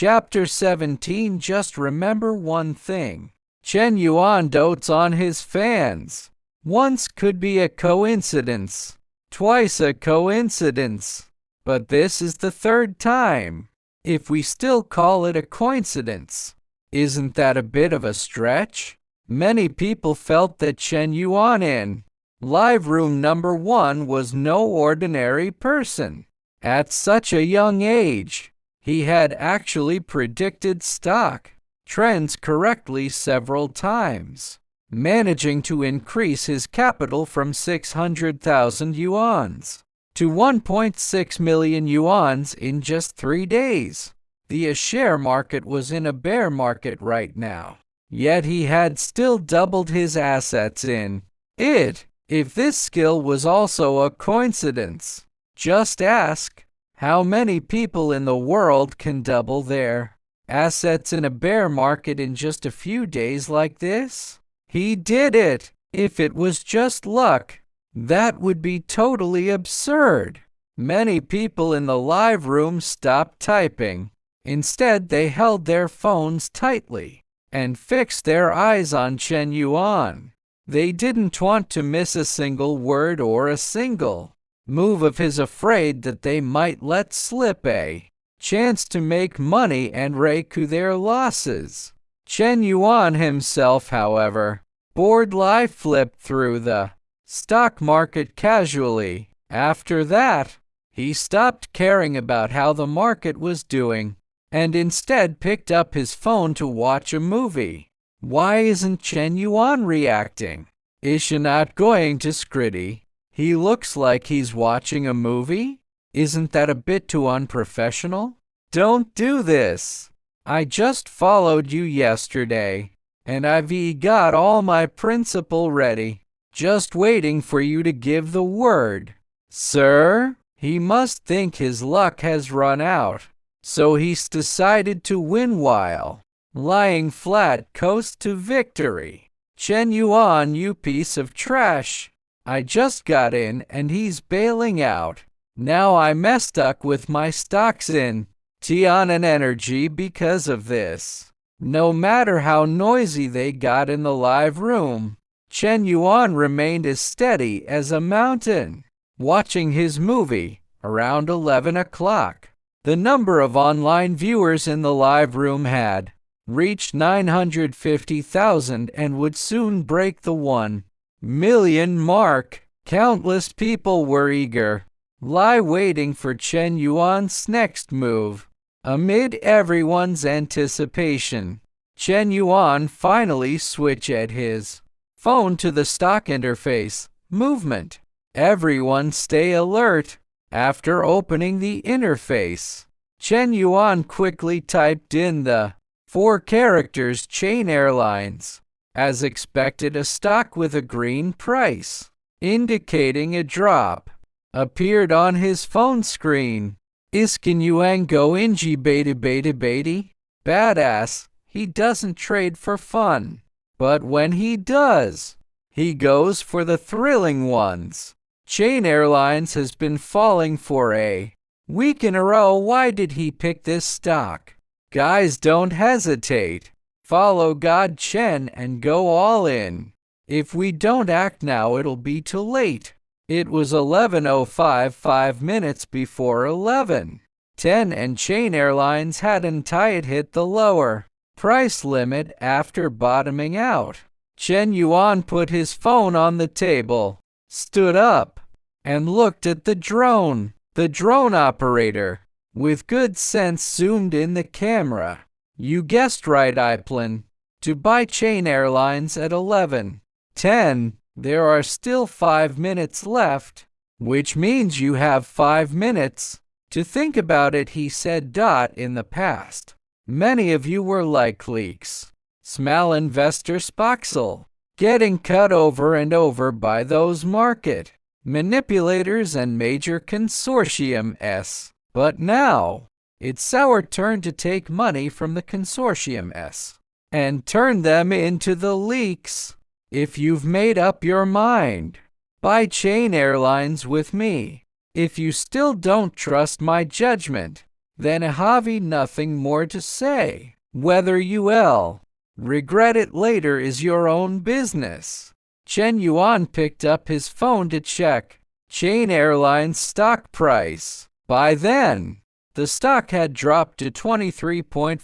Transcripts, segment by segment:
Chapter 17. Just remember one thing. Chen Yuan dotes on his fans. Once could be a coincidence, twice a coincidence, but this is the third time. If we still call it a coincidence, isn't that a bit of a stretch? Many people felt that Chen Yuan in Live Room number 1 was no ordinary person. At such a young age, he had actually predicted stock trends correctly several times, managing to increase his capital from 600,000 yuans to 1.6 million yuans in just 3 days. The share market was in a bear market right now, yet he had still doubled his assets in it. If this skill was also a coincidence, just ask, how many people in the world can double their assets in a bear market in just a few days like this? He did it. If it was just luck, that would be totally absurd. Many people in the live room stopped typing. Instead, they held their phones tightly and fixed their eyes on Chen Yuan. They didn't want to miss a single word or a single move of his, afraid that they might let slip a chance to make money and recoup their losses. Chen Yuan himself, however, boredly flipped through the stock market casually. After that, he stopped caring about how the market was doing and instead picked up his phone to watch a movie. Why isn't Chen Yuan reacting? Is she not going to scritty? He looks like he's watching a movie? Isn't that a bit too unprofessional? Don't do this. I just followed you yesterday, and I've got all my principal ready, just waiting for you to give the word. Sir, he must think his luck has run out, so he's decided to win while lying flat coast to victory. Chen Yuan, you piece of trash. I just got in and he's bailing out. Now I'm stuck with my stocks in Tianan Energy because of this. No matter how noisy they got in the live room, Chen Yuan remained as steady as a mountain. Watching his movie, around 11 o'clock, the number of online viewers in the live room had reached 950,000 and would soon break the 1 million mark. Countless people were eager, waiting for Chen Yuan's next move. Amid everyone's anticipation, Chen Yuan finally switched his phone to the stock interface movement. Everyone stay alert. After opening the interface, Chen Yuan quickly typed in the 4 characters Chain Airlines. As expected, a stock with a green price, indicating a drop, appeared on his phone screen. Iskan Yuan go inji beta beta beta? Badass, he doesn't trade for fun. But when he does, he goes for the thrilling ones. Chain Airlines has been falling for a week in a row. Why did he pick this stock? Guys, don't hesitate. Follow God Chen and go all in. If we don't act now, it'll be too late. It was 11:05, 5 minutes before 11:10, and Chain Airlines hadn't yet hit the lower price limit after bottoming out. Chen Yuan put his phone on the table, stood up, and looked at the drone. The drone operator, with good sense, zoomed in the camera. You guessed right, I plan to buy Chain Airlines at 11:10. There are still 5 minutes left, which means you have 5 minutes to think about it, he said. In the past, many of you were like leaks. Small investor Spoxel, getting cut over and over by those market manipulators and major consortiums. But now, it's our turn to take money from the consortiums and turn them into the leaks. If you've made up your mind, buy Chain Airlines with me. If you still don't trust my judgment, then have nothing more to say. Whether you'll regret it later is your own business. Chen Yuan picked up his phone to check China Airlines stock price. By then, the stock had dropped to 23.56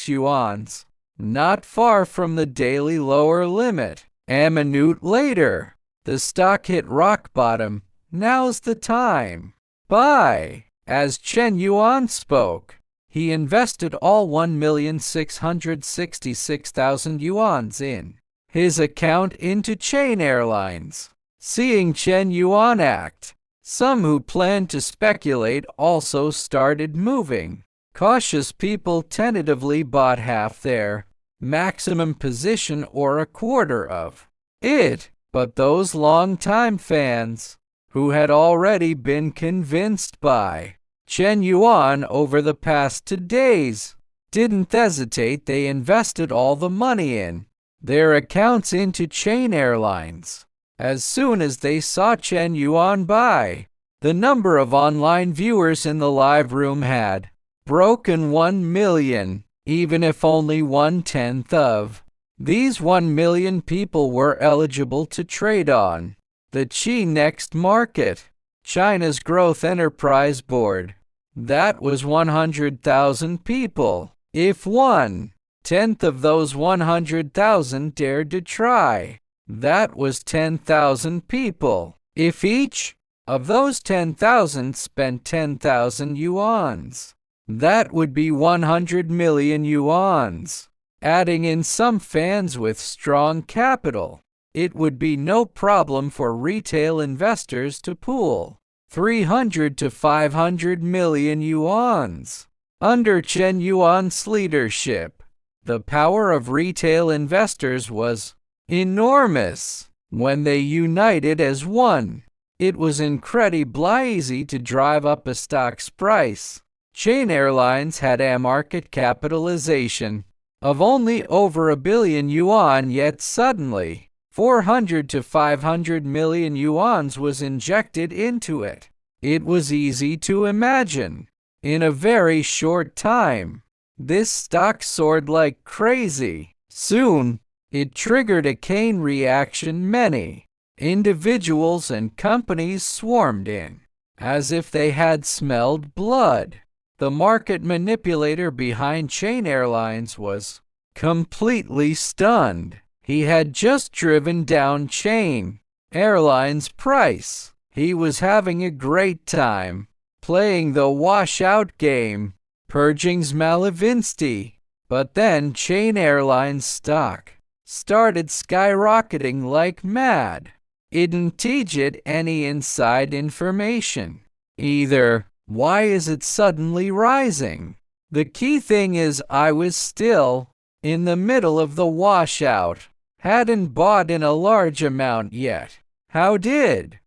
yuans, not far from the daily lower limit. A minute later, the stock hit rock bottom. Now's the time. Buy. As Chen Yuan spoke, he invested all 1,666,000 yuans in his account into China Airlines. Seeing Chen Yuan act, some who planned to speculate also started moving. Cautious people tentatively bought half their maximum position or a quarter of it, but those long-time fans, who had already been convinced by Chen Yuan over the past 2 days, didn't hesitate. They invested all the money in their accounts into China Airlines. As soon as they saw Chen Yuan buy, the number of online viewers in the live room had broken 1 million, even if only 1/10 of these 1 million people were eligible to trade on the Chi-Next market, China's Growth Enterprise Board. That was 100,000 people. If 1/10 of those 100,000 dared to try, that was 10,000 people. If each of those 10,000 spent 10,000 yuans, that would be 100 million yuans. Adding in some fans with strong capital, it would be no problem for retail investors to pool 300 to 500 million yuans. Under Chen Yuan's leadership, the power of retail investors was enormous. When they united as one, it was incredibly easy to drive up a stock's price. China Airlines had a market capitalization of only over 1 billion yuan, yet suddenly 400 to 500 million yuans was injected into it. It was easy to imagine. In a very short time, this stock soared like crazy. Soon, it triggered a chain reaction. Many individuals and companies swarmed in, as if they had smelled blood. The market manipulator behind China Airlines was completely stunned. He had just driven down China Airlines' price. He was having a great time, playing the washout game, purging Malevinsky. But then China Airlines stock started skyrocketing like mad. It didn't get any inside information either. Why is it suddenly rising? The key thing is I was still in the middle of the washout, hadn't bought in a large amount yet. How did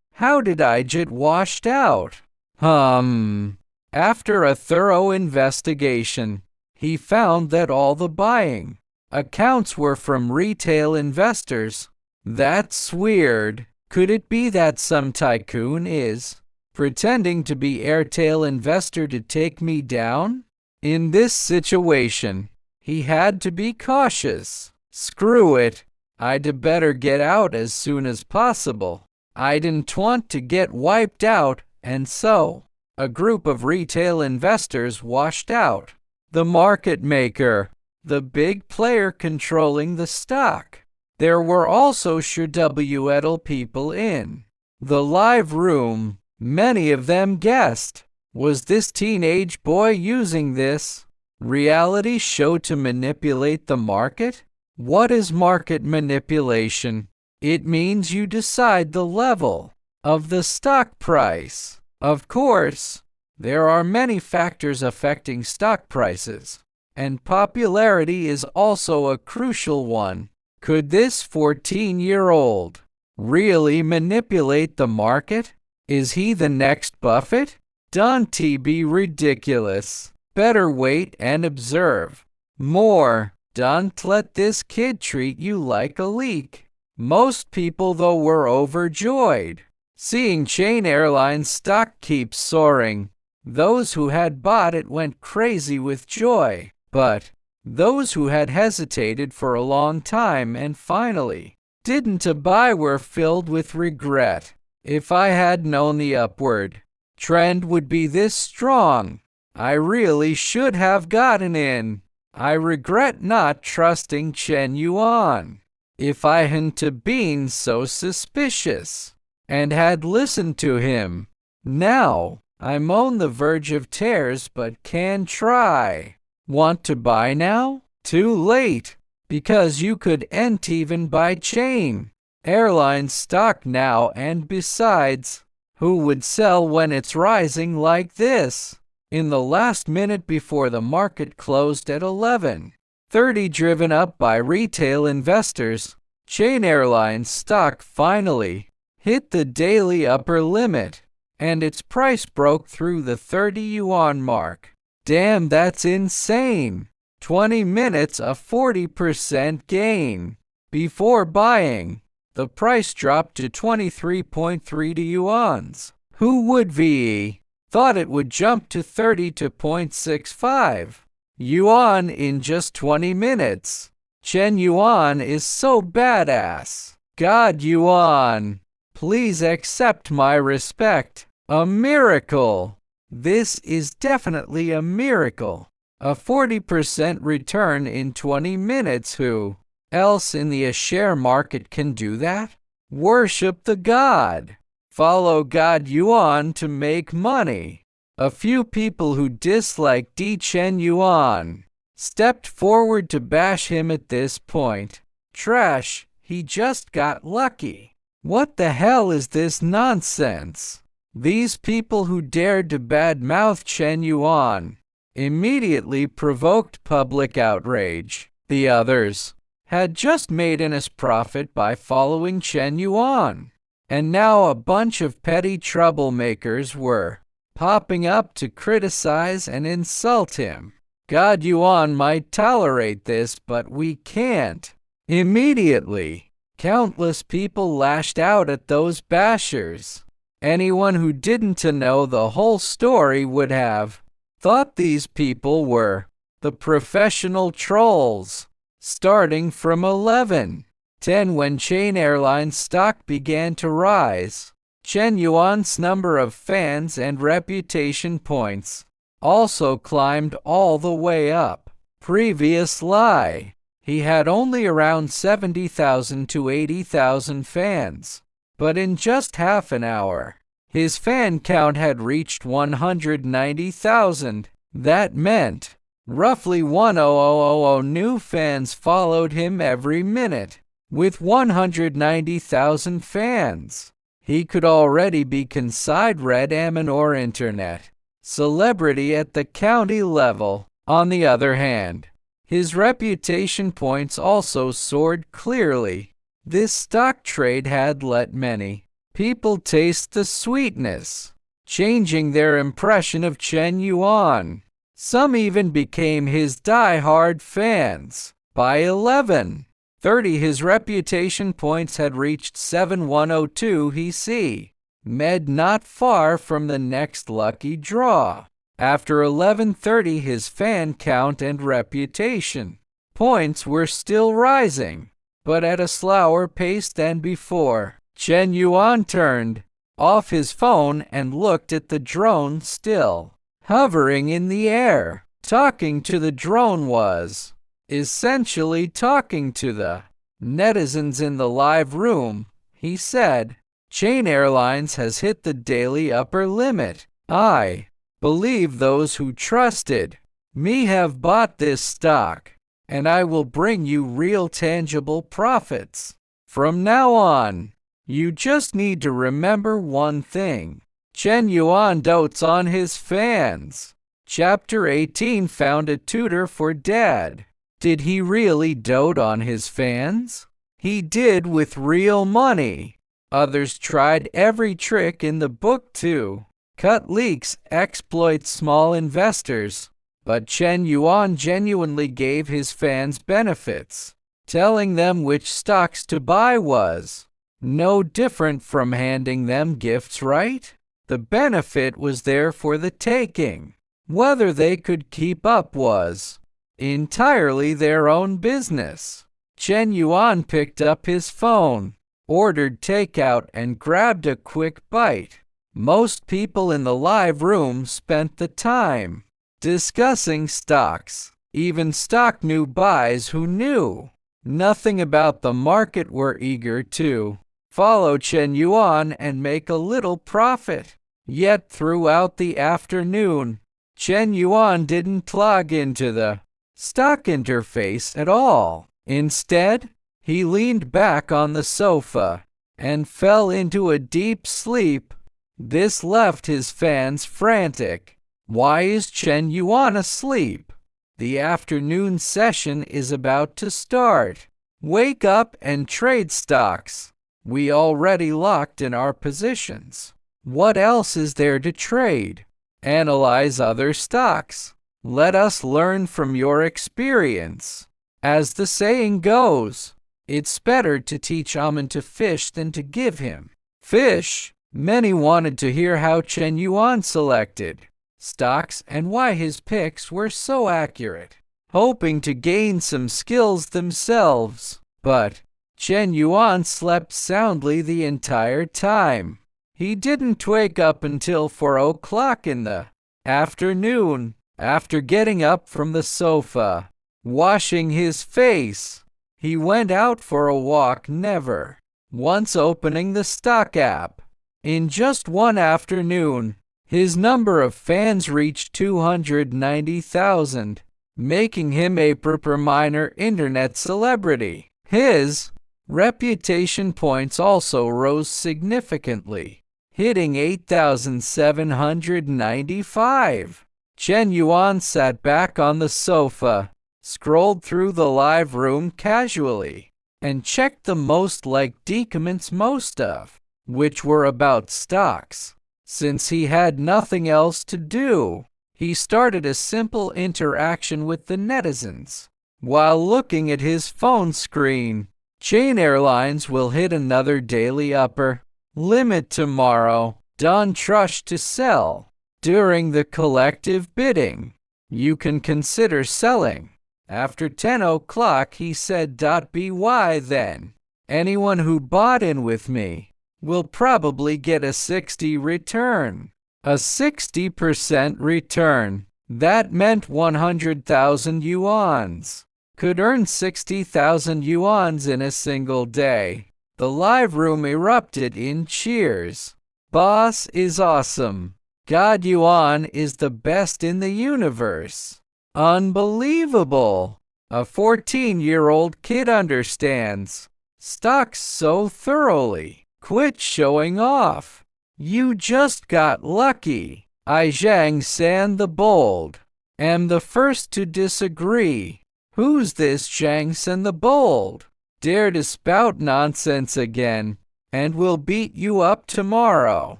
I get washed out? After a thorough investigation, he found that all the buying accounts were from retail investors. That's weird. Could it be that some tycoon is pretending to be Airtel investor to take me down? In this situation, he had to be cautious. Screw it. I'd better get out as soon as possible. I didn't want to get wiped out, and so a group of retail investors washed out the market maker, the big player controlling the stock. There were also SHWL people in the live room. Many of them guessed, was this teenage boy using this reality show to manipulate the market? What is market manipulation? It means you decide the level of the stock price. Of course, there are many factors affecting stock prices, and popularity is also a crucial one. Could this 14-year-old really manipulate the market? Is he the next Buffett? Don't be ridiculous. Better wait and observe more. Don't let this kid treat you like a leak. Most people, though, were overjoyed seeing China Airlines stock keep soaring. Those who had bought it went crazy with joy, but those who had hesitated for a long time and finally didn't buy were filled with regret. If I had known the upward trend would be this strong, I really should have gotten in. I regret not trusting Chen Yuan. If I hadn't been so suspicious and had listened to him, now I'm on the verge of tears but can try. Want to buy now? Too late, because you couldn't even buy Chain Airlines stock now, and besides, who would sell when it's rising like this? In the last minute before the market closed at 11:30, driven up by retail investors, Chain Airlines stock finally hit the daily upper limit, and its price broke through the 30 yuan mark. Damn, that's insane. 20 minutes, a 40% gain. Before buying, the price dropped to 23.30 yuans. Who would be thought it would jump to 32.65 yuan in just 20 minutes? Chen Yuan is so badass. God Yuan, please accept my respect. A miracle. This is definitely a miracle. A 40% return in 20 minutes. Who else in the share market can do that? Worship the god. Follow God Yuan to make money. A few people who disliked Chen Yuan stepped forward to bash him at this point. Trash, he just got lucky. What the hell is this nonsense? These people who dared to badmouth Chen Yuan immediately provoked public outrage. The others had just made an profit by following Chen Yuan, and now a bunch of petty troublemakers were popping up to criticize and insult him. God Yuan might tolerate this, but we can't. Immediately, countless people lashed out at those bashers. Anyone who didn't know the whole story would have thought these people were the professional trolls. Starting from 11:10, when Chain Airlines stock began to rise, Chen Yuan's number of fans and reputation points also climbed all the way up. Previous lie, he had only around 70,000 to 80,000 fans. But in just half an hour, his fan count had reached 190,000. That meant roughly 1,000 new fans followed him every minute. With 190,000 fans, he could already be considered Red Ammon or internet celebrity at the county level. On the other hand, his reputation points also soared clearly. This stock trade had let many people taste the sweetness, changing their impression of Chen Yuan. Some even became his die-hard fans. By 11:30, his reputation points had reached 7102. He med not far from the next lucky draw. After 11:30, his fan count and reputation points were still rising, but at a slower pace than before. Chen Yuan turned off his phone and looked at the drone still hovering in the air. Talking to the drone was essentially talking to the netizens in the live room. He said, Chain Airlines has hit the daily upper limit. I believe those who trusted me have bought this stock, and I will bring you real tangible profits. From now on, you just need to remember one thing. Chen Yuan dotes on his fans. Chapter 18, found a tutor for dad. Did he really dote on his fans? He did, with real money. Others tried every trick in the book to cut leaks, exploit small investors. But Chen Yuan genuinely gave his fans benefits. Telling them which stocks to buy was no different from handing them gifts, right? The benefit was there for the taking. Whether they could keep up was entirely their own business. Chen Yuan picked up his phone, ordered takeout, and grabbed a quick bite. Most people in the live room spent the time discussing stocks. Even stock new buys who knew nothing about the market were eager to follow Chen Yuan and make a little profit. Yet throughout the afternoon, Chen Yuan didn't log into the stock interface at all. Instead, he leaned back on the sofa and fell into a deep sleep. This left his fans frantic. Why is Chen Yuan asleep? The afternoon session is about to start. Wake up and trade stocks. We already locked in our positions. What else is there to trade? Analyze other stocks. Let us learn from your experience. As the saying goes, it's better to teach Amen to fish than to give him fish. Many wanted to hear how Chen Yuan selected stocks and why his picks were so accurate, hoping to gain some skills themselves. But Chen Yuan slept soundly the entire time. He didn't wake up until 4 o'clock in the afternoon. After getting up from the sofa, washing his face, he went out for a walk, never once opening the stock app. In just one afternoon, his number of fans reached 290,000, making him a minor internet celebrity. His reputation points also rose significantly, hitting 8,795. Chen Yuan sat back on the sofa, scrolled through the live room casually, and checked the most liked comments, most of which were about stocks. Since he had nothing else to do, he started a simple interaction with the netizens. While looking at his phone screen, Chain Airlines will hit another daily upper limit tomorrow. Don Trush to sell. During the collective bidding, you can consider selling. After 10 o'clock, he said. By then, anyone who bought in with me will probably get a 60 return. A 60% return. That meant 100,000 yuans. Could earn 60,000 yuans in a single day. The live room erupted in cheers. Boss is awesome. God, Yuan is the best in the universe. Unbelievable. A 14-year-old kid understands stocks so thoroughly. Quit showing off. You just got lucky. I, Zhang San the Bold, am the first to disagree. Who's this Zhang San the Bold? Dare to spout nonsense again, and we'll beat you up tomorrow.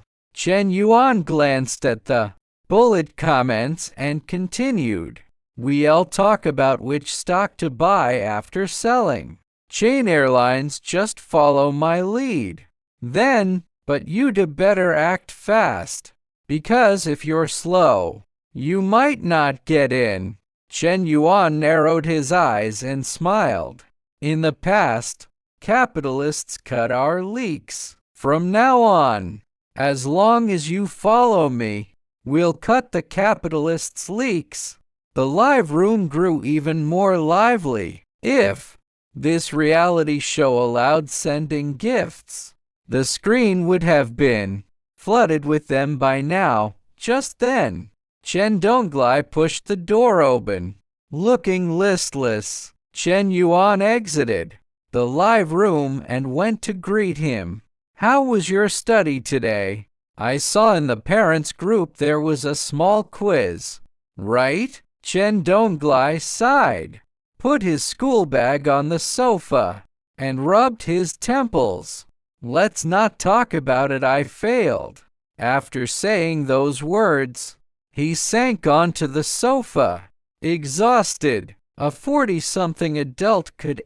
Chen Yuan glanced at the bullet comments and continued. We'll talk about which stock to buy after selling. Chain Airlines, just follow my lead. Then, but you'd better act fast, because if you're slow, you might not get in. Chen Yuan narrowed his eyes and smiled. In the past, capitalists cut our leaks. From now on, as long as you follow me, we'll cut the capitalists' leaks. The live room grew even more lively. If this reality show allowed sending gifts, the screen would have been flooded with them by now. Just then, Chen Donglai pushed the door open. Looking listless, Chen Yuan exited the live room and went to greet him. How was your study today? I saw in the parents group there was a small quiz, right? Chen Donglai sighed, put his school bag on the sofa, and rubbed his temples. Let's not talk about it. I failed. After saying those words, he sank onto the sofa, exhausted. A 40-something adult could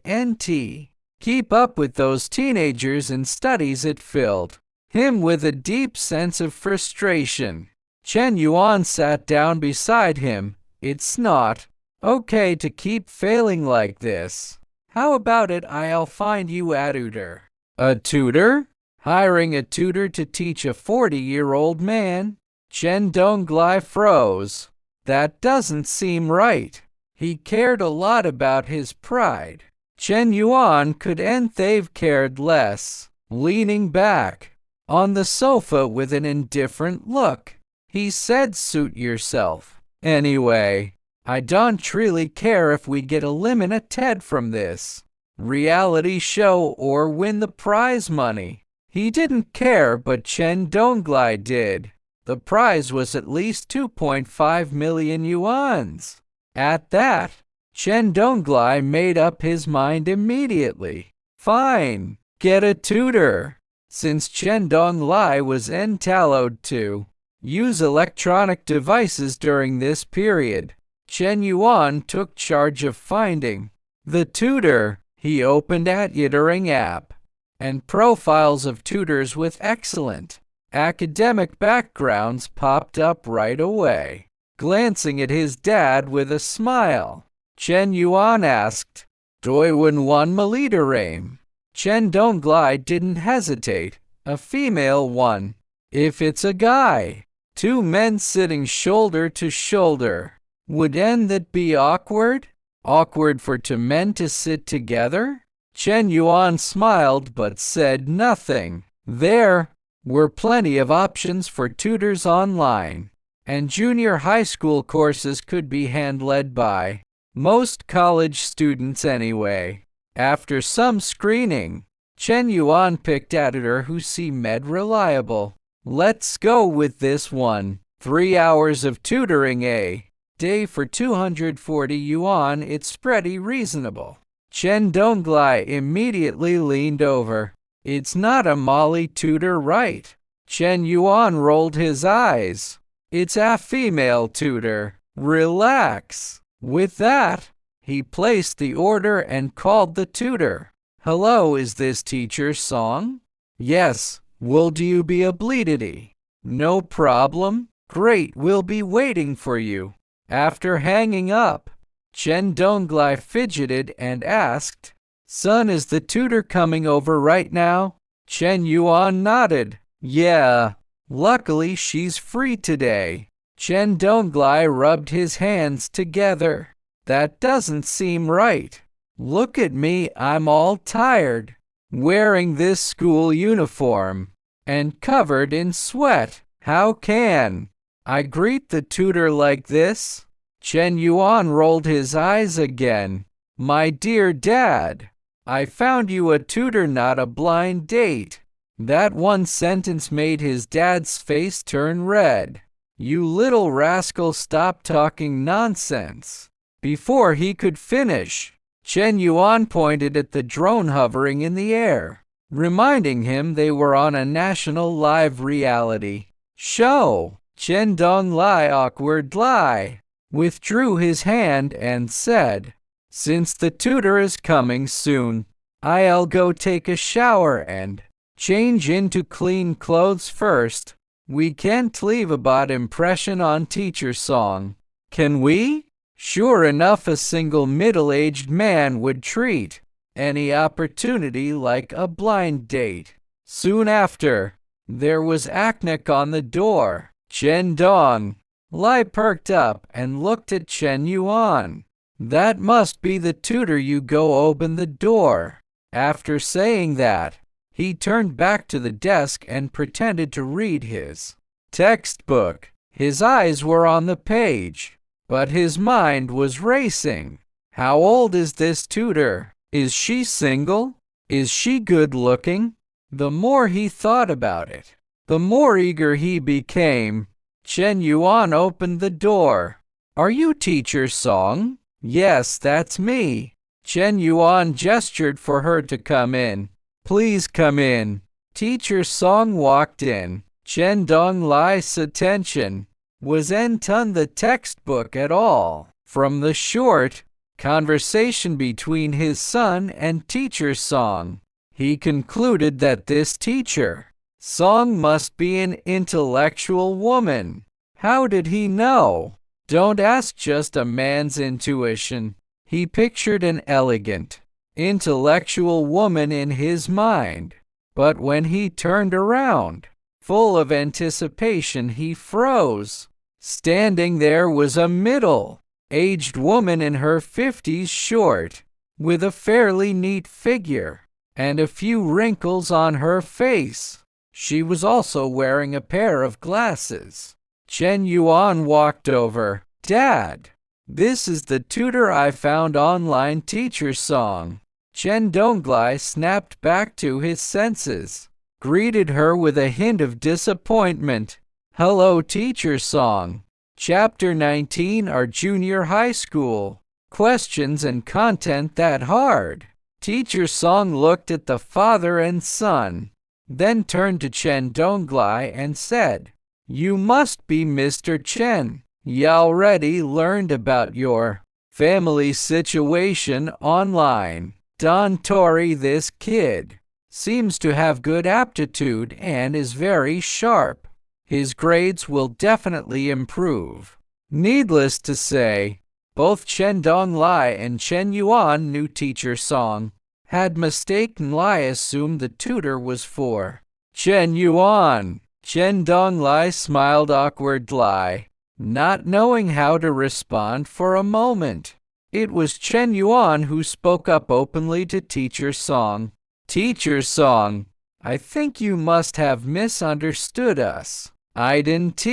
keep up with those teenagers and studies it filled. him with a deep sense of frustration. Chen Yuan sat down beside him. It's not okay to keep failing like this. How about it I'll find you a tutor? A tutor? Hiring a tutor to teach a 40-year-old man? Chen Donglai froze. That doesn't seem right. He cared a lot about his pride. Chen Yuan couldn't have cared less. Leaning back on the sofa with an indifferent look, he said, suit yourself. Anyway, I don't really care if we get eliminated from this reality show or win the prize money. He didn't care, but Chen Donglai did. The prize was at least 2.5 million yuans. At that, Chen Donglai made up his mind immediately. Fine, get a tutor. Since Chen Donglai was entitled to use electronic devices during this period, Chen Yuan took charge of finding the tutor. He opened a tutoring app, and profiles of tutors with excellent academic backgrounds popped up right away. Glancing at his dad with a smile, Chen Yuan asked, "Doiwen wan malitaram?" Chen Donglai didn't hesitate. A female one. If it's a guy, two men sitting shoulder to shoulder, wouldn't that be awkward? Awkward for two men to sit together? Chen Yuan smiled but said nothing. There were plenty of options for tutors online, and junior high school courses could be handled by most college students anyway. After some screening, Chen Yuan picked a tutor who seemed reliable. Let's go with this one. 3 hours of tutoring a day for 240 yuan. It's pretty reasonable. Chen Donglai immediately leaned over. It's not a Molly tutor, right? Chen Yuan rolled his eyes. It's a female tutor. Relax. With that, he placed the order and called the tutor. Hello, is this teacher Song? Yes. Will you be a bleedity? No problem. Great, we'll be waiting for you. After hanging up, Chen Donglai fidgeted and asked, Son, is the tutor coming over right now? Chen Yuan nodded. Yeah. Luckily she's free today. Chen Donglai rubbed his hands together. That doesn't seem right. Look at me, I'm all tired, wearing this school uniform, and covered in sweat. How can I greet the tutor like this? Chen Yuan rolled his eyes again. My dear dad, I found you a tutor, not a blind date. That one sentence made his dad's face turn red. You little rascal, stop talking nonsense. Before he could finish, Chen Yuan pointed at the drone hovering in the air, reminding him they were on a national live reality show. Chen Donglai awkwardly withdrew his hand and said, Since the tutor is coming soon, I'll go take a shower and change into clean clothes first. We can't leave a bad impression on teacher Song, can we? Sure enough, a single middle-aged man would treat any opportunity like a blind date. Soon after, there was a knock on the door. Chen Donglai perked up and looked at Chen Yuan. That must be the tutor, you go open the door. After saying that, he turned back to the desk and pretended to read his textbook. His eyes were on the page, but his mind was racing. How old is this tutor? Is she single? Is she good-looking? The more he thought about it, the more eager he became. Chen Yuan opened the door. Are you teacher Song? Yes, that's me. Chen Yuan gestured for her to come in. Please come in. Teacher Song walked in. Chen Donglai's attention wasn't on the textbook at all. From the short conversation between his son and teacher Song, he concluded that this teacher Song must be an intellectual woman. How did he know? Don't ask just a man's intuition. He pictured an elegant, intellectual woman in his mind. But when he turned around, full of anticipation, he froze. Standing there was a middle-aged woman in her 50s, short, with a fairly neat figure, and a few wrinkles on her face. She was also wearing a pair of glasses. Chen Yuan walked over. "Dad, this is the tutor I found online, Teacher Song." Chen Donglai snapped back to his senses, greeted her with a hint of disappointment. "Hello, Teacher Song." Chapter 19. Our junior high school. Questions and content that hard. Teacher Song looked at the father and son, then turned to Chen Donglai and said, "You must be Mr. Chen. You already learned about your family situation online. Don Tori, this kid seems to have good aptitude and is very sharp. His grades will definitely improve." Needless to say, both Chen Donglai and Chen Yuan knew Teacher Song had mistakenly assumed the tutor was for Chen Yuan. Chen Donglai smiled awkwardly, not knowing how to respond for a moment. It was Chen Yuan who spoke up openly to Teacher Song. "Teacher Song, I think you must have misunderstood us. I didn't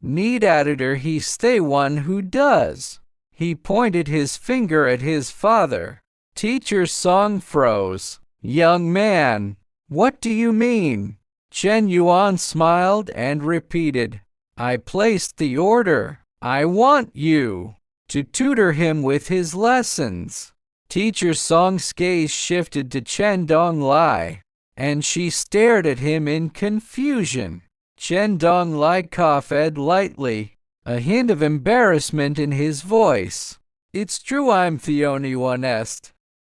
need editor, he's the one who does." He pointed his finger at his father. Teacher Song froze. "Young man, what do you mean?" Chen Yuan smiled and repeated, "I placed the order. I want you to tutor him with his lessons." Teacher Song's gaze shifted to Chen Donglai, and she stared at him in confusion. Chen Donglai coughed lightly, a hint of embarrassment in his voice. "It's true, I'm the only one."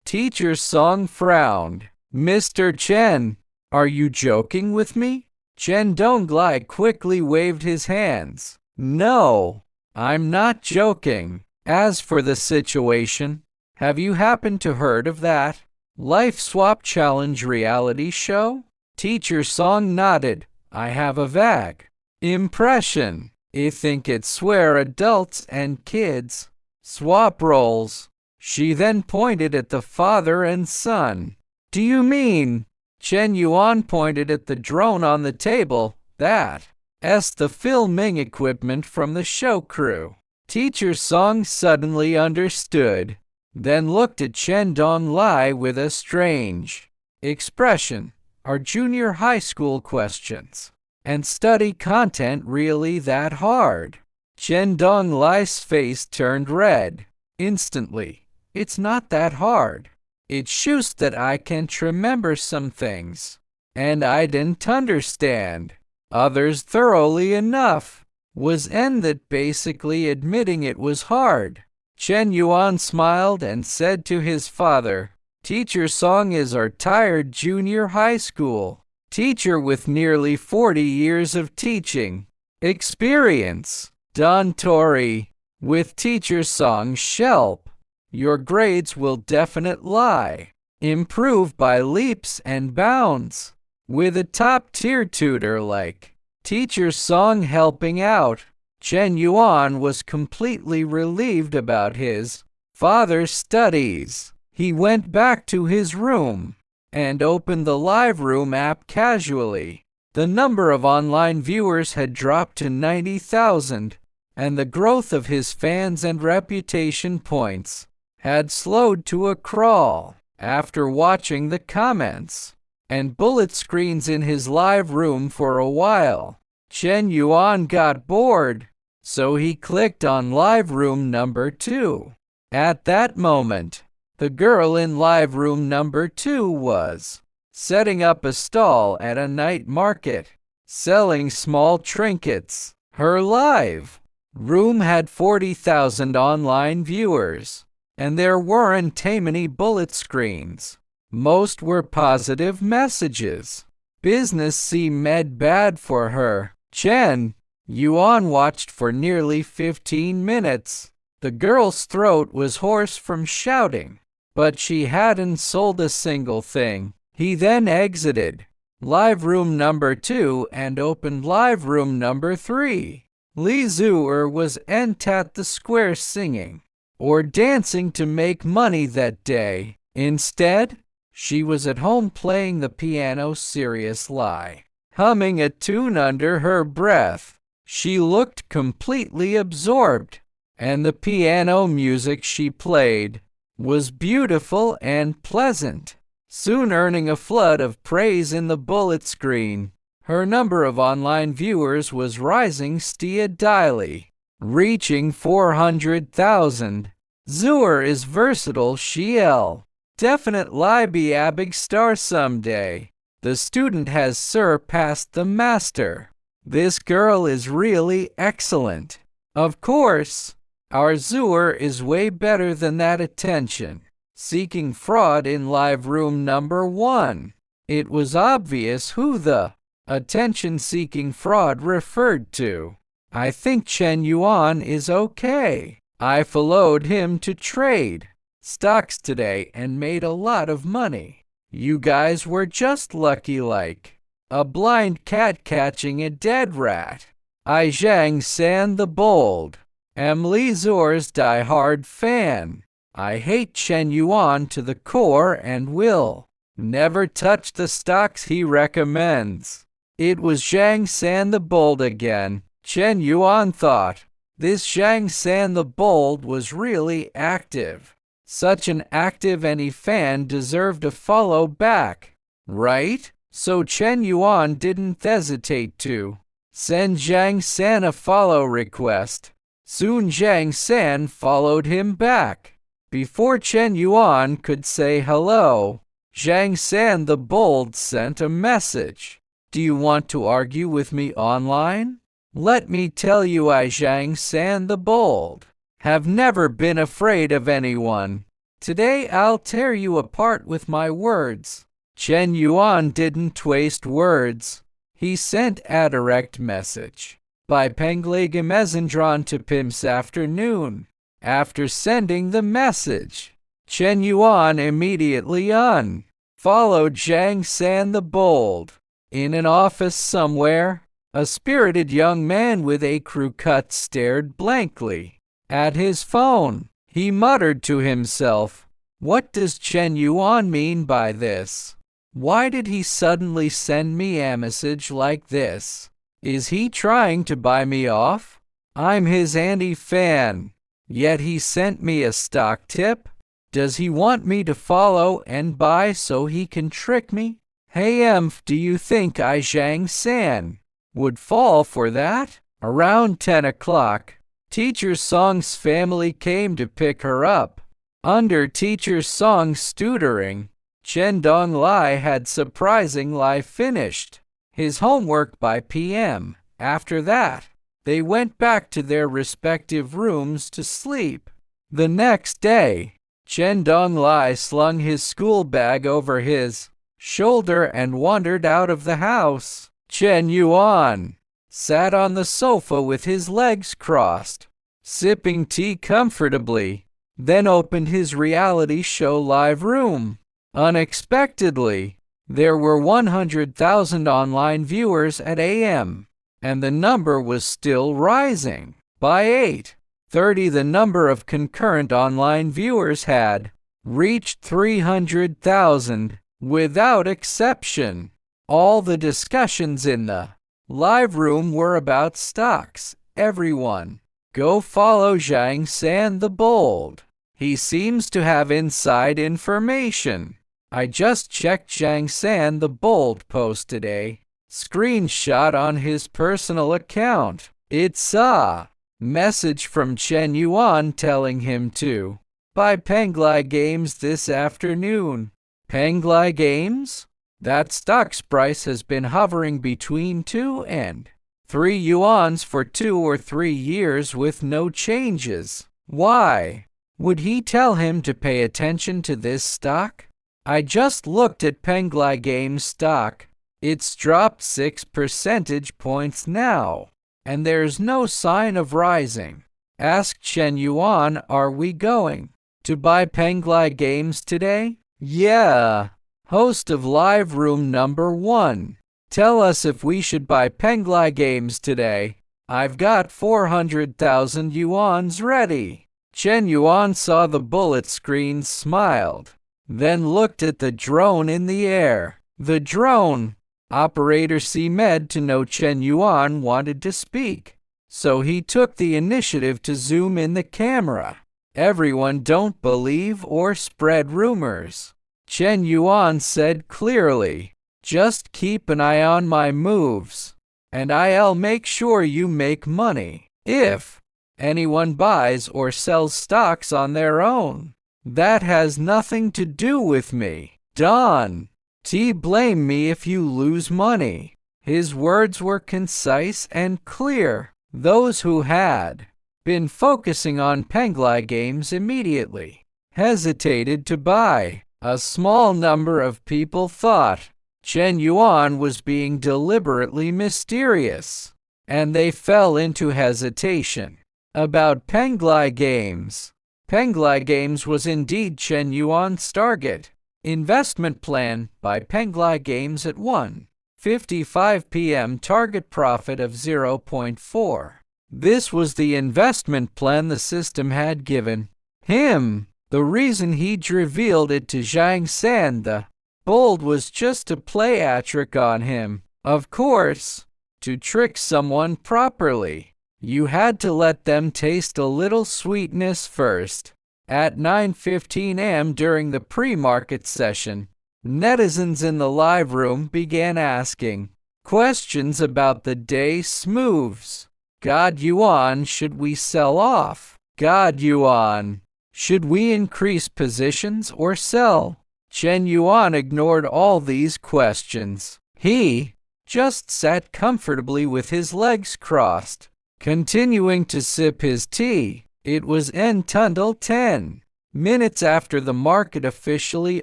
Teacher Song frowned. "Mr. Chen, are you joking with me?" Chen Donglai quickly waved his hands. "No, I'm not joking. As for the situation, have you happened to heard of that Life Swap Challenge reality show?" Teacher Song nodded. "I have a vague impression. I think it's where adults and kids swap roles." She then pointed at the father and son. "Do you mean?" Chen Yuan pointed at the drone on the table. "That's the filming equipment from the show crew." Teacher Song suddenly understood, then looked at Chen Donglai with a strange expression. "Are junior high school questions and study content really that hard?" Chen Donglai's face turned red. Instantly, "It's not that hard. It's just that I can't remember some things, and I didn't understand others thoroughly enough." Was that basically admitting it was hard? Chen Yuan smiled and said to his father, "Teacher Song is our tired junior high school teacher with nearly 40 years of teaching experience. Don Tori, with Teacher Song's help, your grades will definitely improve by leaps and bounds. With a top-tier tutor like Teacher Song helping out." Chen Yuan was completely relieved about his father's studies. He went back to his room and opened the Live Room app casually. The number of online viewers had dropped to 90,000, and the growth of his fans and reputation points had slowed to a crawl. After watching the comments and bullet screens in his live room for a while, Chen Yuan got bored, so he clicked on Live Room number 2. At that moment, the girl in Live Room number 2 was setting up a stall at a night market, selling small trinkets. Her live room had 40,000 online viewers, and there weren't too many bullet screens. Most were positive messages. Business seemed bad for her. Chen Yuan watched for nearly 15 minutes. The girl's throat was hoarse from shouting, but she hadn't sold a single thing. He then exited live room number 2 and opened live room number 3. Li Zuer wasn't at the square singing or dancing to make money that day. Instead, she was at home playing the piano seriously, humming a tune under her breath. She looked completely absorbed, and the piano music she played was beautiful and pleasant, soon earning a flood of praise in the bullet screen. Her number of online viewers was rising steadily, reaching 400,000. Zuer is versatile. She'll definitely be a big star someday. The student has surpassed the master. This girl is really excellent. Of course, our Zuer is way better than that. Attention-seeking fraud in live room number 1. It was obvious who the attention-seeking fraud referred to. I think Chen Yuan is okay. I followed him to trade stocks today and made a lot of money. You guys were just lucky like a blind cat catching a dead rat. I Zhang San the Bold am Li Zuer's die-hard fan. I hate Chen Yuan to the core and will never touch the stocks he recommends. It was Zhang San the Bold again. Chen Yuan thought this Zhang San the Bold was really active. Such an active any fan deserved a follow back, right? So Chen Yuan didn't hesitate to send Zhang San a follow request. Soon Zhang San followed him back. Before Chen Yuan could say hello, Zhang San the Bold sent a message. Do you want to argue with me online? Let me tell you, I Zhang San the Bold have never been afraid of anyone. Today I'll tear you apart with my words. Chen Yuan didn't waste words. He sent a direct message by Penglege Messenger to Pim's afternoon. After sending the message, Chen Yuan immediately unfollowed Zhang San the Bold. In an office somewhere, a spirited young man with a crew cut stared blankly at his phone. He muttered to himself, "What does Chen Yuan mean by this? Why did he suddenly send me a message like this? Is he trying to buy me off? I'm his anti-fan, yet he sent me a stock tip? Does he want me to follow and buy so he can trick me? Hey do you think I Zhang San would fall for that?" Around 10 o'clock, Teacher Song's family came to pick her up. Under Teacher Song's tutoring, Chen Donglai had surprisingly finished his homework by p.m. After that, they went back to their respective rooms to sleep. The next day, Chen Donglai slung his school bag over his shoulder and wandered out of the house. Chen Yuan sat on the sofa with his legs crossed, sipping tea comfortably, then opened his reality show live room. Unexpectedly, there were 100,000 online viewers at AM, and the number was still rising. By 8:30, the number of concurrent online viewers had reached 300,000, without exception. All the discussions in the live room were about stocks. Everyone, go follow Zhang San the Bold. He seems to have inside information. I just checked Zhang San the Bold post today. Screenshot on his personal account. It's a message from Chen Yuan telling him to buy Penglai Games this afternoon. Penglai Games? That stock's price has been hovering between 2 and 3 yuans for 2 or 3 years with no changes. Why would he tell him to pay attention to this stock? I just looked at Penglai Games stock. It's dropped 6 percentage points now, and there's no sign of rising. Ask Chen Yuan, are we going to buy Penglai Games today? Yeah. Host of Live Room number 1. Tell us if we should buy Penglai Games today. I've got 400,000 yuans ready. Chen Yuan saw the bullet screen, smiled, then looked at the drone in the air. The drone operator seemed to know Chen Yuan wanted to speak, so he took the initiative to zoom in the camera. Everyone don't believe or spread rumors, Chen Yuan said clearly. Just keep an eye on my moves, and I'll make sure you make money. If anyone buys or sells stocks on their own, that has nothing to do with me. Don T, blame me if you lose money. His words were concise and clear. Those who had been focusing on Penglai Games immediately hesitated to buy. A small number of people thought Chen Yuan was being deliberately mysterious, and they fell into hesitation about Penglai Games. Penglai Games was indeed Chen Yuan's target investment plan. Buy Penglai Games at 1:55 p.m. Target profit of 0.4. This was the investment plan the system had given him. The reason he'd revealed it to Zhang San the Bold was just to play a trick on him. Of course, to trick someone properly, you had to let them taste a little sweetness first. At 9:15 am during the pre-market session, netizens in the live room began asking questions about the day's moves. God Yuan, should we sell off? God Yuan, should we increase positions or sell? Chen Yuan ignored all these questions. He just sat comfortably with his legs crossed, continuing to sip his tea. It was until 10 minutes after the market officially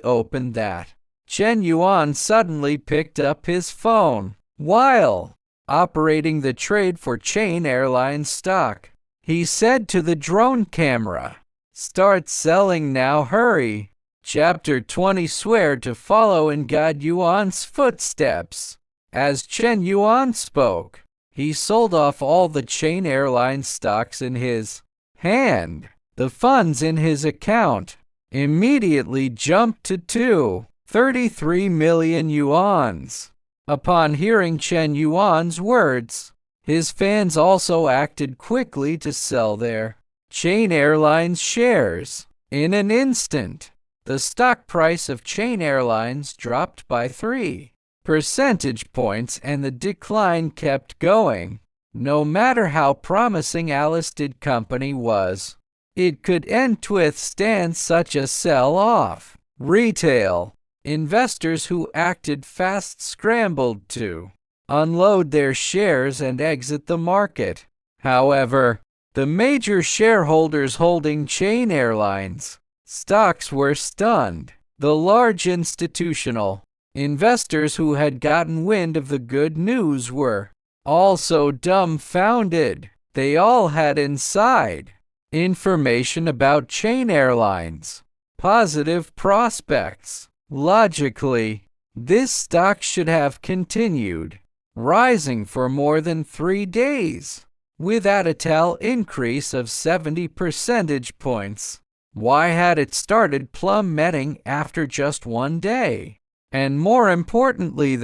opened that Chen Yuan suddenly picked up his phone. While operating the trade for Chain Airlines stock, he said to the drone camera, "Start selling now, hurry." Chapter 20. Swear to follow in God Yuan's footsteps. As Chen Yuan spoke, he sold off all the Chain Airlines stocks in his hand. The funds in his account immediately jumped to 233 million yuans. Upon hearing Chen Yuan's words, his fans also acted quickly to sell their Chain Airlines shares. In an instant, the stock price of Chain Airlines dropped by 3 percentage points, and the decline kept going. No matter how promising a listed company was, it couldn't withstand such a sell-off. Retail investors who acted fast scrambled to unload their shares and exit the market. However, the major shareholders holding Chain Airlines stocks were stunned. The large institutional investors who had gotten wind of the good news were also dumbfounded. They all had inside information about Chain Airlines' positive prospects. Logically, this stock should have continued rising for more than 3 days, without a total increase of 70 percentage points. Why had it started plummeting after just 1 day? And more importantly,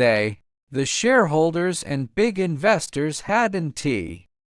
the shareholders and big investors hadn't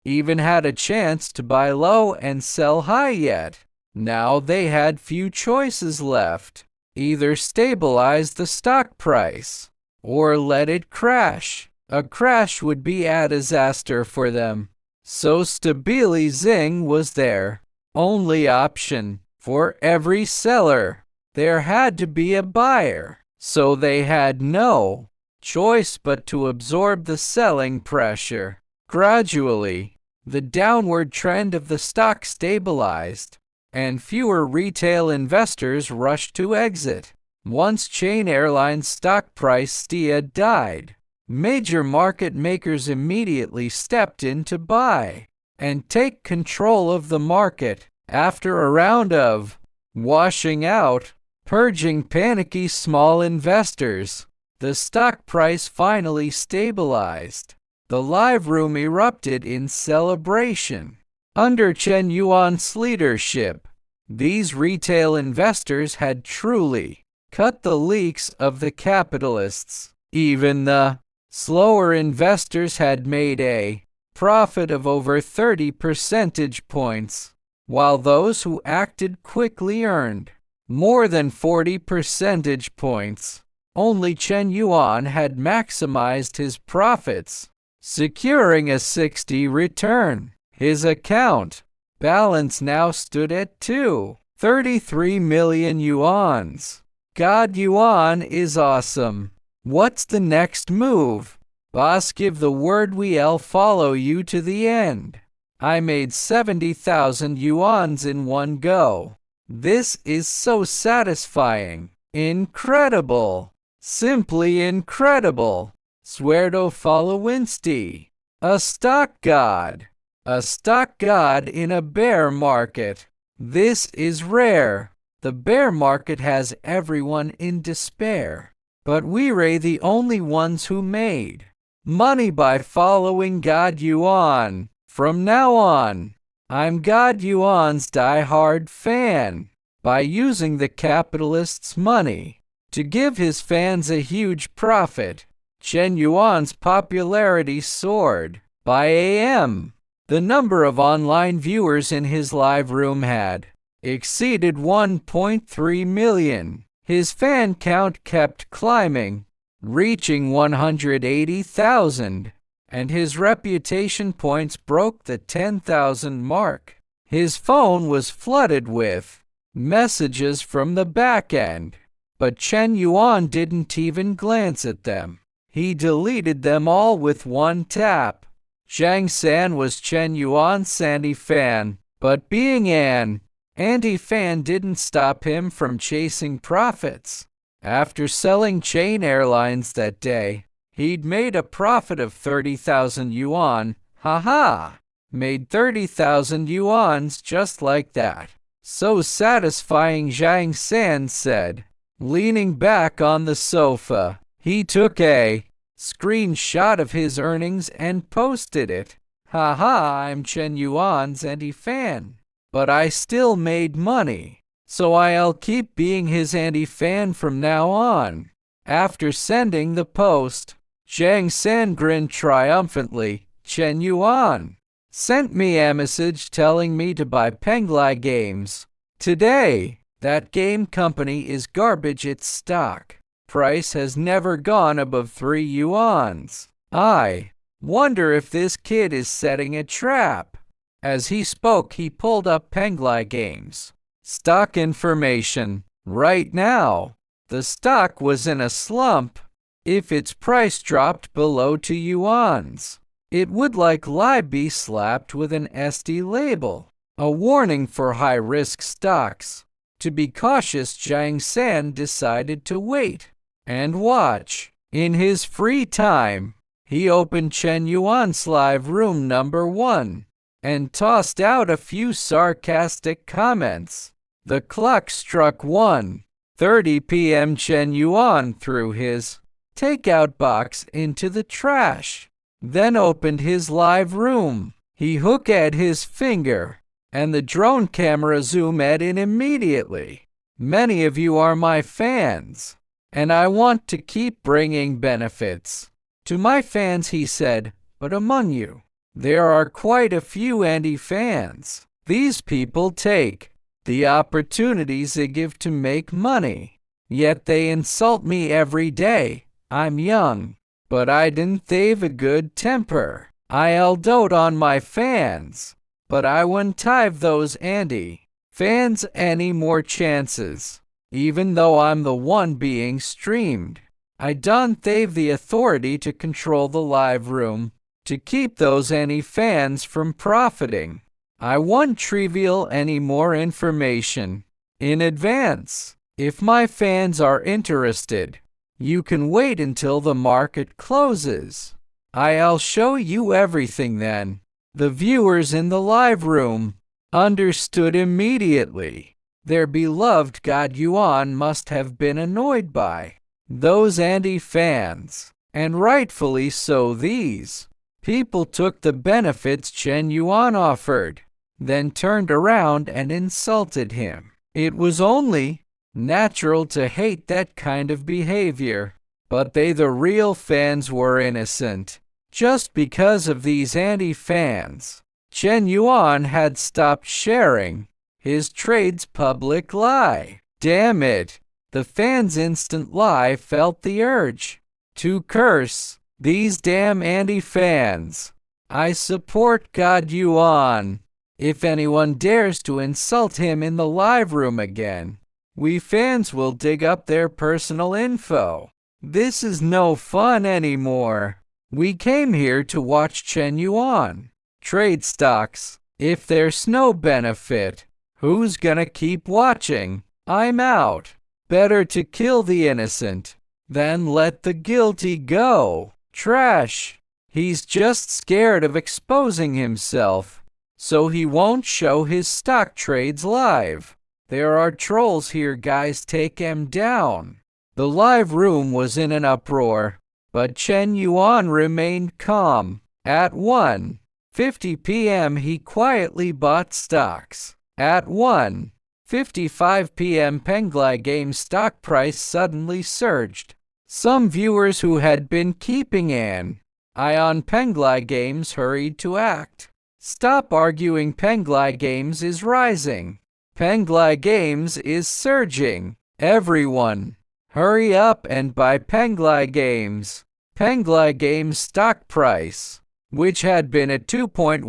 even had a chance to buy low and sell high yet. Now they had few choices left. Either stabilize the stock price or let it crash. A crash would be a disaster for them. So stabilizing was their only option. For every seller, there had to be a buyer. So they had no choice but to absorb the selling pressure. Gradually, the downward trend of the stock stabilized, and fewer retail investors rushed to exit. Once Chain Airlines stock price died Major market makers immediately stepped in to buy and take control of the market. After a round of washing out, purging panicky small investors, the stock price finally stabilized. The live room erupted in celebration. Under Chen Yuan's leadership, these retail investors had truly cut the leaks of the capitalists. Even the slower investors had made a profit of over 30 percentage points, while those who acted quickly earned more than 40 percentage points. Only Chen Yuan had maximized his profits, securing a 60 return. His account balance now stood at 233 million yuans. God, Yuan is awesome. What's the next move? Boss, give the word, we'll follow you to the end. I made 70,000 yuans in one go. This is so satisfying. Incredible. Simply incredible. Swear follow Winsty. A stock god. A stock god in a bear market. This is rare. The bear market has everyone in despair. But we're the only ones who made money by following God Yuan. From now on, I'm God Yuan's die-hard fan. By using the capitalist's money to give his fans a huge profit, Chen Yuan's popularity soared. By AM, the number of online viewers in his live room had exceeded 1.3 million. His fan count kept climbing, reaching 180,000, and his reputation points broke the 10,000 mark. His phone was flooded with messages from the back end, but Chen Yuan didn't even glance at them. He deleted them all with one tap. Zhang San was Chen Yuan's anti-fan, but being an anti-fan didn't stop him from chasing profits. After selling Chain Airlines that day, he'd made a profit of 30,000 yuan. Haha! Made 30,000 yuans just like that. So satisfying, Zhang San said, leaning back on the sofa. He took a screenshot of his earnings and posted it. Haha, I'm Chen Yuan's anti-fan. But I still made money, so I'll keep being his anti-fan from now on. After sending the post, Zhang San grinned triumphantly. Chen Yuan sent me a message telling me to buy Penglai Games today. That game company is garbage. Its stock price has never gone above 3 yuans. I wonder if this kid is setting a trap. As he spoke, he pulled up Penglai Games stock information. Right now, the stock was in a slump. If its price dropped below 2 yuans, it would likely be slapped with an SD label, a warning for high-risk stocks. To be cautious, Zhang San decided to wait and watch. In his free time, he opened Chen Yuan's live room number 1 and tossed out a few sarcastic comments. The clock struck 1:30 p.m. Chen Yuan threw his takeout box into the trash, then opened his live room. He hooked his finger, and the drone camera zoomed in immediately. Many of you are my fans, and I want to keep bringing benefits to my fans, he said, but among you, there are quite a few anti-fans. These people take the opportunities they give to make money, yet they insult me every day. I'm young, but I didn't have a good temper. I'll dote on my fans, but I wouldn't give those anti-fans any more chances. Even though I'm the one being streamed, I don't have the authority to control the live room to keep those anti-fans from profiting. I won't reveal any more information in advance. If my fans are interested, You can wait until the market closes. I'll show you everything then. The viewers in the live room understood immediately. Their beloved God Yuan must have been annoyed by those anti-fans, and rightfully so. These people took the benefits Chen Yuan offered, then turned around and insulted him. It was only natural to hate that kind of behavior, but they, the real fans, were innocent. Just because of these anti-fans, Chen Yuan had stopped sharing his trades publicly. Damn it! The fans instantly felt the urge to curse these damn anti-fans. I support God Yuan. If anyone dares to insult him in the live room again, we fans will dig up their personal info. This is no fun anymore. We came here to watch Chen Yuan trade stocks. If there's no benefit, who's gonna keep watching? I'm out. Better to kill the innocent than let the guilty go. Trash. He's just scared of exposing himself, so he won't show his stock trades live. There are trolls here, guys, take him down. The live room was in an uproar, but Chen Yuan remained calm. At 1:50 p.m. he quietly bought stocks. At 1:55 p.m. Penglai Games stock price suddenly surged. Some viewers who had been keeping an eye on Penglai Games hurried to act. Stop arguing, Penglai Games is rising. Penglai Games is surging. Everyone, hurry up and buy Penglai Games. Penglai Games stock price, which had been at 2.15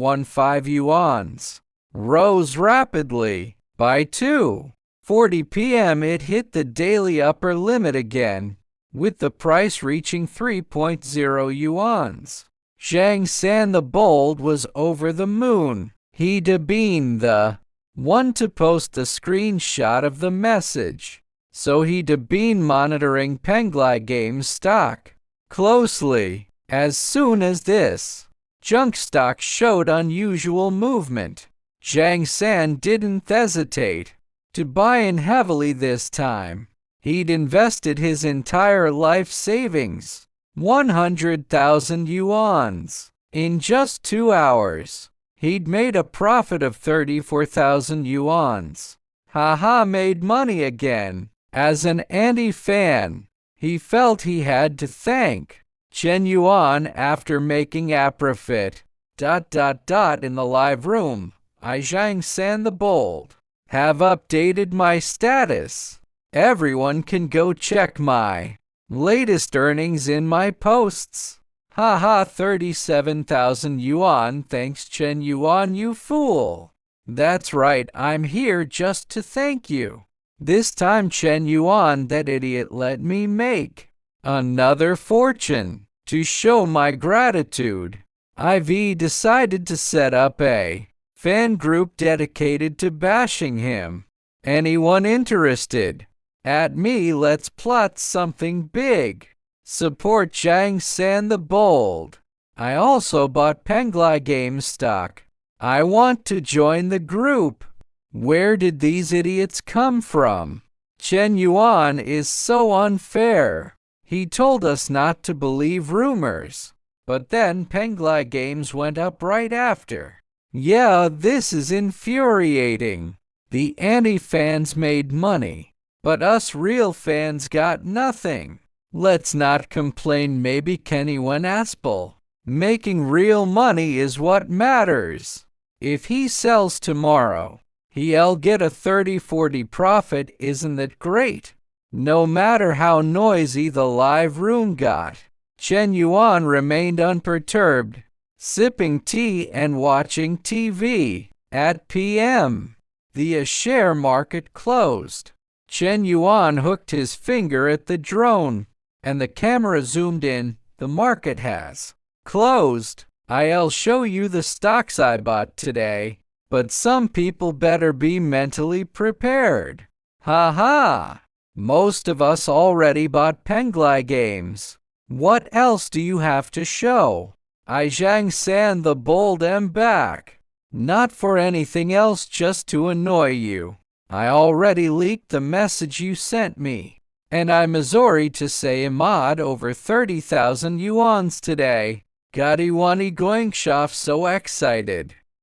yuans, rose rapidly. By 2:40 p.m. it hit the daily upper limit again, with the price reaching 3.0 yuans. Zhang San the Bold was over the moon. He'd been the one to post the screenshot of the message, so he'd been monitoring Penglai Games stock closely. As soon as this junk stock showed unusual movement, Zhang San didn't hesitate to buy in heavily this time. He'd invested his entire life savings, 100,000 yuans. In just 2 hours, he'd made a profit of 34,000 yuans. Haha, made money again. As an anti-fan, he felt he had to thank Chen Yuan after making a profit. In the live room, I, Zhang San the Bold, have updated my status. Everyone can go check my latest earnings in my posts. Haha, 37,000 yuan. Thanks, Chen Yuan, you fool. That's right, I'm here just to thank you. This time, Chen Yuan, that idiot, let me make another fortune. To show my gratitude, I've decided to set up a fan group dedicated to bashing him. Anyone interested? At me, let's plot something big. Support Zhang San the Bold. I also bought Penglai Games stock. I want to join the group. Where did these idiots come from? Chen Yuan is so unfair. He told us not to believe rumors, but then Penglai Games went up right after. Yeah, this is infuriating. The anti-fans made money, but us real fans got nothing. Let's not complain, maybe Kenny went Aspel. Making real money is what matters. If he sells tomorrow, he'll get a 30-40 profit. Isn't that great? No matter how noisy the live room got, Chen Yuan remained unperturbed, sipping tea and watching TV. At p.m., the share market closed. Chen Yuan hooked his finger at the drone, and the camera zoomed in. The market has closed. I'll show you the stocks I bought today, but some people better be mentally prepared. Ha ha! Most of us already bought Penglai games. What else do you have to show? I Zhang San the bold am back. Not for anything else, just to annoy you. I already leaked the message you sent me. And I'm sorry to say Ahmad over 30,000 yuans today. Gadiwani Goingshof so excited.